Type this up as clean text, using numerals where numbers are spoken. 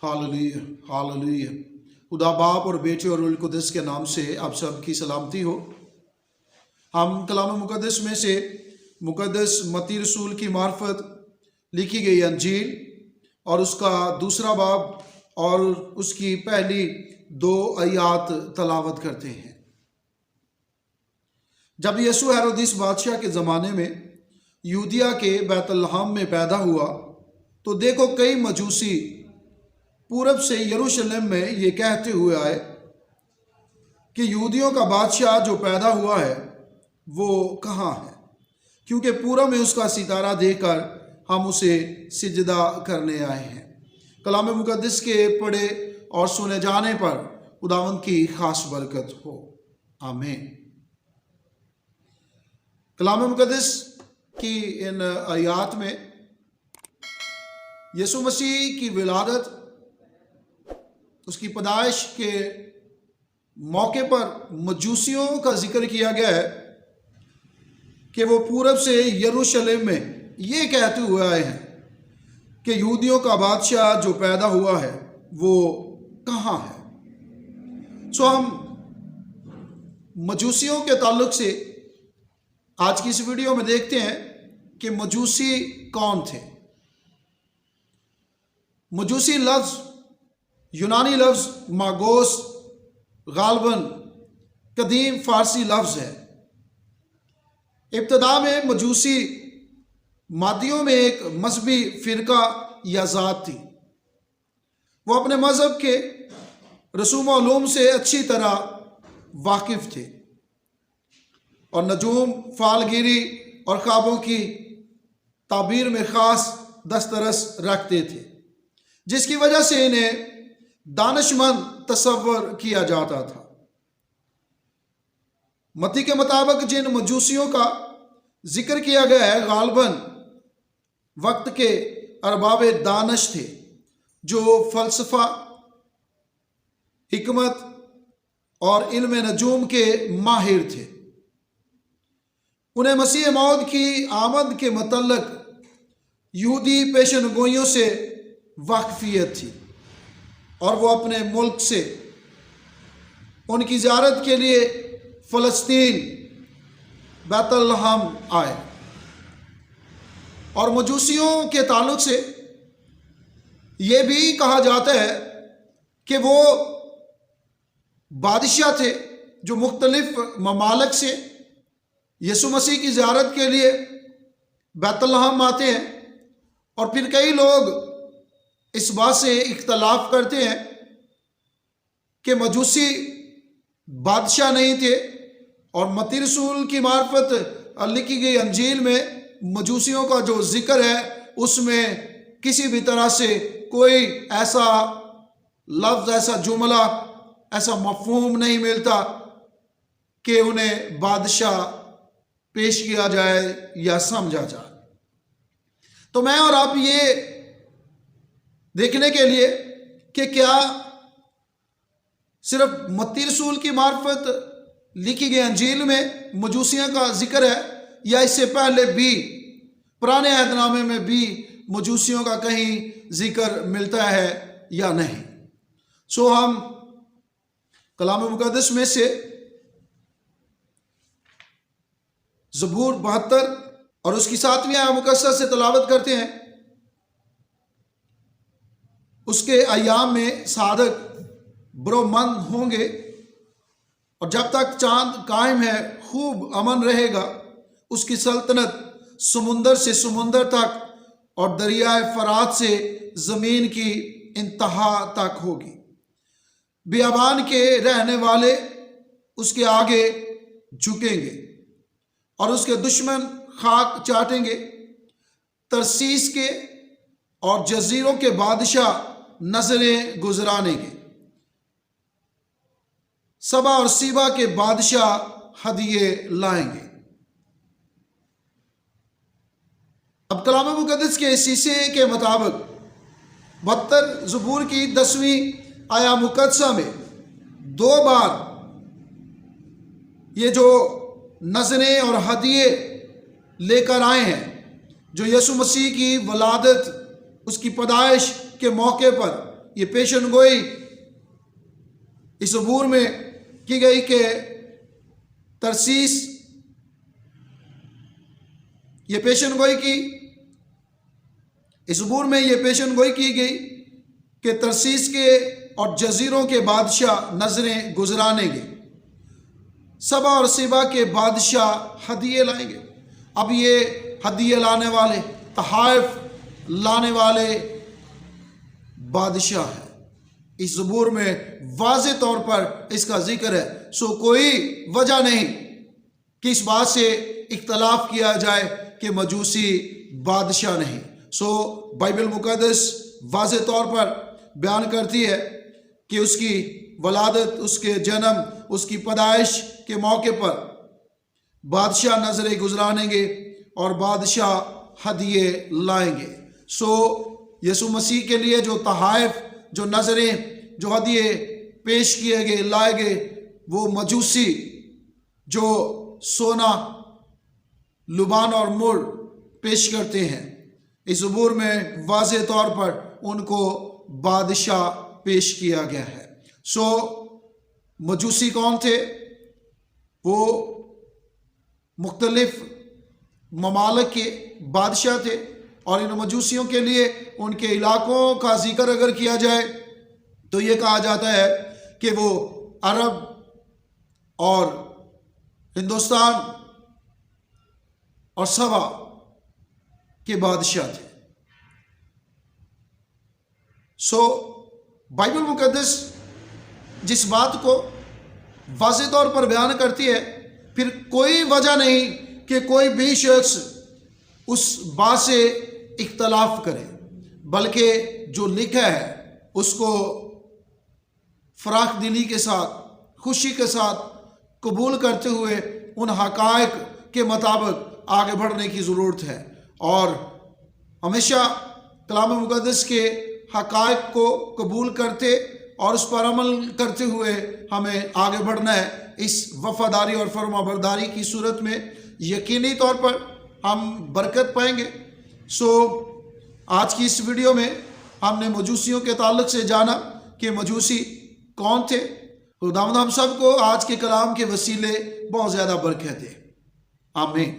Hallelujah hallelujah. खुदा बाप और बेटे और रूह कुदस के नाम से आप सब की सलामती हो। हम कलाम मुकद्दस में से मुकद्दस मत्ती रसूल की मार्फत लिखी गई अंजील और उसका दूसरा बाब और उसकी पहली 2 आयत तलावत करते हैं। जब यीशु हेरोदिस बादशाह के ज़माने में यहूदिया के बैतलहम में पैदा हुआ तो देखो कई मजूसी पूरब से यरूशलेम में ये कहते हुए आए कि यहूदियों का बादशाह जो पैदा हुआ है वो कहाँ है, क्योंकि पूरब में उसका सितारा देखकर हम उसे सिजदा करने आए हैं। कलाम मुकद्दस के पढ़े और सुने जाने पर खुदावंद की खास बरकत हो, आमीन। कलाम मुकद्दस की इन आयात में यीशु मसीह की विलादत, उसकी पैदाइश के मौके पर मजूसियों का जिक्र किया गया है कि वो पूरब से यरूशलेम में ये कहते हुए आए हैं कि यहूदियों का बादशाह जो पैदा हुआ है वो कहाँ है। सो हम मजूसियों के ताल्लुक से आज की इस वीडियो में देखते हैं कि मजूसी कौन थे। मजूसी लफ्ज़ यूनानी लफ्ज़ मागोस गालबन कदीम फ़ारसी लफ्ज़ है। इब्तदा में मजूसी मादियों में एक मजहबी फ़िरका या ज़ात थी। वो अपने मज़हब के रसूम व उलूम से अच्छी तरह वाकिफ़ थे और नजूम, फालगिरी और ख्वाबों की ताबीर में ख़ास दस्तरस रखते थे, जिसकी वजह से इन्हें दानिशमंद तस्वर किया जाता था। मत्ती के मुताबिक जिन मजूसियों का जिक्र किया गया है गालबन वक्त के अरबाब दानिश थे, जो फ़लसफ़ा, हिकमत और इल्म नजूम के माहिर थे। उन्हें मसीह मौद की आमद के मतलब यहूदी पेशनगोइयों से वाकफियत थी और वो अपने मुल्क से उनकी ज़ियारत के लिए फ़लस्तीन बैतलहम आए। और मजूसियों के ताल्लुक से ये भी कहा जाता है कि वो बादशाह थे जो मुख्तलिफ ममालिक से यीशु मसीह की ज़ियारत के लिए बैतलहम आते हैं। और फिर कई लोग इस बात से इख्तलाफ करते हैं कि मजूसी बादशाह नहीं थे, और मत्ती रसूल की मार्फत लिखी गई अंजील में मजूसियों का जो जिक्र है उसमें किसी भी तरह से कोई ऐसा लफ्ज़, ऐसा जुमला, ऐसा मफ़हूम नहीं मिलता कि उन्हें बादशाह पेश किया जाए या समझा जाए। तो मैं और आप ये देखने के लिए कि क्या सिर्फ मत्ती रसूल की मार्फत लिखी गई अंजील में मजूसियों का जिक्र है या इससे पहले भी पुराने अहदनामे में भी मजूसियों का कहीं जिक्र मिलता है या नहीं। सो हम कलाम मुकद्दस में से ज़बूर 72 और उसकी 7वीं आयत मुकद्दसा से तलावत करते हैं। उसके अय्याम में सादक बरोमंद होंगे और जब तक चांद कायम है खूब अमन रहेगा। उसकी सल्तनत समुंदर से समुंदर तक और दरियाए फरात से ज़मीन की इंतहा तक होगी। बियाबान के रहने वाले उसके आगे झुकेंगे और उसके दुश्मन खाक चाटेंगे। तरसीस के और जजीरों के बादशाह नजरें गुजरानेंगे। सबा और सीबा के बादशाह हदिये लाएंगे। अब कलाम मुकद्दस के शीशे के मुताबिक 72 ज़बूर की 10वीं आयत मुकद्दसा में 2 बार ये जो नज़रें और हदिये लेकर आए हैं, जो यीशु मसीह की वलादत, उसकी पैदाइश के मौके पर یہ پیشن گوئی اس عبور میں کی گئی کہ ترسیس، یہ پیشن گوئی کی اس عبور میں یہ پیشن گوئی کی گئی کہ ترسیس کے اور جزیروں کے بادشاہ نظریں گزرانیں گے، سبا اور سیبا کے بادشاہ ہدیے لائیں گے۔ اب یہ ہدیے لانے والے، تحائف لانے والے بادشاہ ہیں۔ اس زبور میں واضح طور پر اس کا ذکر ہے، سو کوئی وجہ نہیں کہ اس بات سے اختلاف کیا جائے کہ مجوسی بادشاہ نہیں۔ سو بائبل مقدس واضح طور پر بیان کرتی ہے کہ اس کی ولادت، اس کے جنم، اس کی پیدائش کے موقع پر بادشاہ نظریں گزرانیں گے اور بادشاہ ہدیے لائیں گے۔ سو یسوع مسیح کے لیے جو تحائف، جو نظریں، جو ہدیے پیش کیے گئے، لائے گئے، وہ مجوسی جو سونا، لبان اور مر پیش کرتے ہیں، اس زبور میں واضح طور پر ان کو بادشاہ پیش کیا گیا ہے۔ سو مجوسی کون تھے؟ وہ مختلف ممالک کے بادشاہ تھے، اور ان مجوسیوں کے لیے ان کے علاقوں کا ذکر اگر کیا جائے تو یہ کہا جاتا ہے کہ وہ عرب اور ہندوستان اور سبا کے بادشاہ تھے۔ سو بائبل مقدس جس بات کو واضح طور پر بیان کرتی ہے، پھر کوئی وجہ نہیں کہ کوئی بھی شخص اس بات سے اختلاف کرے، بلکہ جو لکھا ہے اس کو فراخ دلی کے ساتھ، خوشی کے ساتھ قبول کرتے ہوئے ان حقائق کے مطابق آگے بڑھنے کی ضرورت ہے، اور ہمیشہ کلام مقدس کے حقائق کو قبول کرتے اور اس پر عمل کرتے ہوئے ہمیں آگے بڑھنا ہے۔ اس وفاداری اور فرما برداری کی صورت میں یقینی طور پر ہم برکت پائیں گے۔ سو آج کی اس ویڈیو میں ہم نے مجوسیوں کے تعلق سے جانا کہ مجوسی کون تھے۔ خداوند ہم سب کو آج کے کلام کے وسیلے بہت زیادہ برکت دے۔ آمین۔